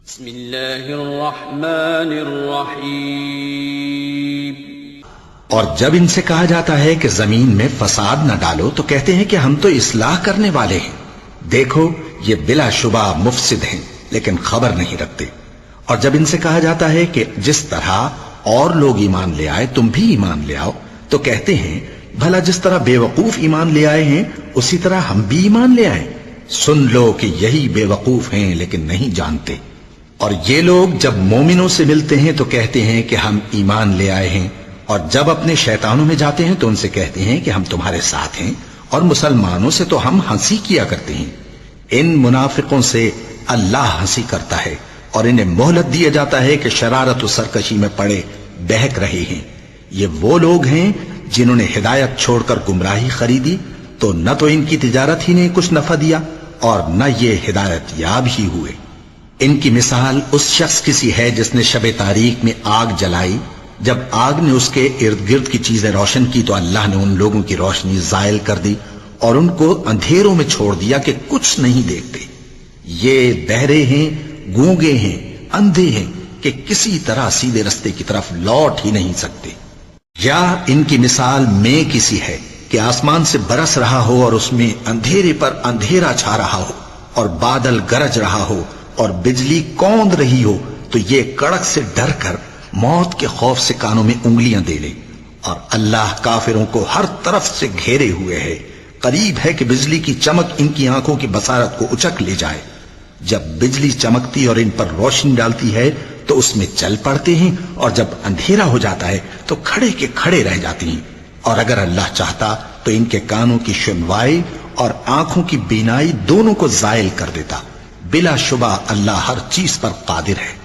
بسم اللہ الرحمن الرحیم۔ اور جب ان سے کہا جاتا ہے کہ زمین میں فساد نہ ڈالو تو کہتے ہیں کہ ہم تو اصلاح کرنے والے ہیں، دیکھو یہ بلا شبہ مفسد ہیں لیکن خبر نہیں رکھتے۔ اور جب ان سے کہا جاتا ہے کہ جس طرح اور لوگ ایمان لے آئے تم بھی ایمان لے آؤ تو کہتے ہیں بھلا جس طرح بے وقوف ایمان لے آئے ہیں اسی طرح ہم بھی ایمان لے آئیں۔ سن لو کہ یہی بے وقوف ہیں لیکن نہیں جانتے۔ اور یہ لوگ جب مومنوں سے ملتے ہیں تو کہتے ہیں کہ ہم ایمان لے آئے ہیں، اور جب اپنے شیطانوں میں جاتے ہیں تو ان سے کہتے ہیں کہ ہم تمہارے ساتھ ہیں، اور مسلمانوں سے تو ہم ہنسی کیا کرتے ہیں۔ ان منافقوں سے اللہ ہنسی کرتا ہے اور انہیں مہلت دیا جاتا ہے کہ شرارت و سرکشی میں پڑے بہک رہے ہیں۔ یہ وہ لوگ ہیں جنہوں نے ہدایت چھوڑ کر گمراہی خریدی، تو نہ تو ان کی تجارت ہی نے کچھ نفع دیا اور نہ یہ ہدایت یاب ہی ہوئے۔ ان کی مثال اس شخص کی سی ہے جس نے شب تاریک میں آگ جلائی، جب آگ نے اس کے ارد گرد کی چیزیں روشن کی تو اللہ نے ان لوگوں کی روشنی زائل کر دی اور ان کو اندھیروں میں چھوڑ دیا کہ کچھ نہیں دیکھتے۔ یہ بہرے ہیں، گونگے ہیں، اندھے ہیں کہ کسی طرح سیدھے رستے کی طرف لوٹ ہی نہیں سکتے۔ یا ان کی مثال میں کسی ہے کہ آسمان سے برس رہا ہو اور اس میں اندھیرے پر اندھیرا چھا رہا ہو اور بادل گرج رہا ہو اور بجلی کوند رہی ہو تو یہ کڑک سے ڈر کر موت کے خوف سے کانوں میں انگلیاں دے لے۔ اور اللہ کافروں کو ہر طرف سے گھیرے ہوئے ہے، قریب ہے کہ بجلی کی چمک ان کی آنکھوں کی بصارت کو اچک لے جائے۔ جب بجلی چمکتی اور ان پر روشنی ڈالتی ہے تو اس میں چل پڑتے ہیں، اور جب اندھیرا ہو جاتا ہے تو کھڑے کے کھڑے رہ جاتے ہیں۔ اور اگر اللہ چاہتا تو ان کے کانوں کی سنوائی اور آنکھوں کی بینائی دونوں کو زائل کر دیتا۔ بلا شبہ اللہ ہر چیز پر قادر ہے۔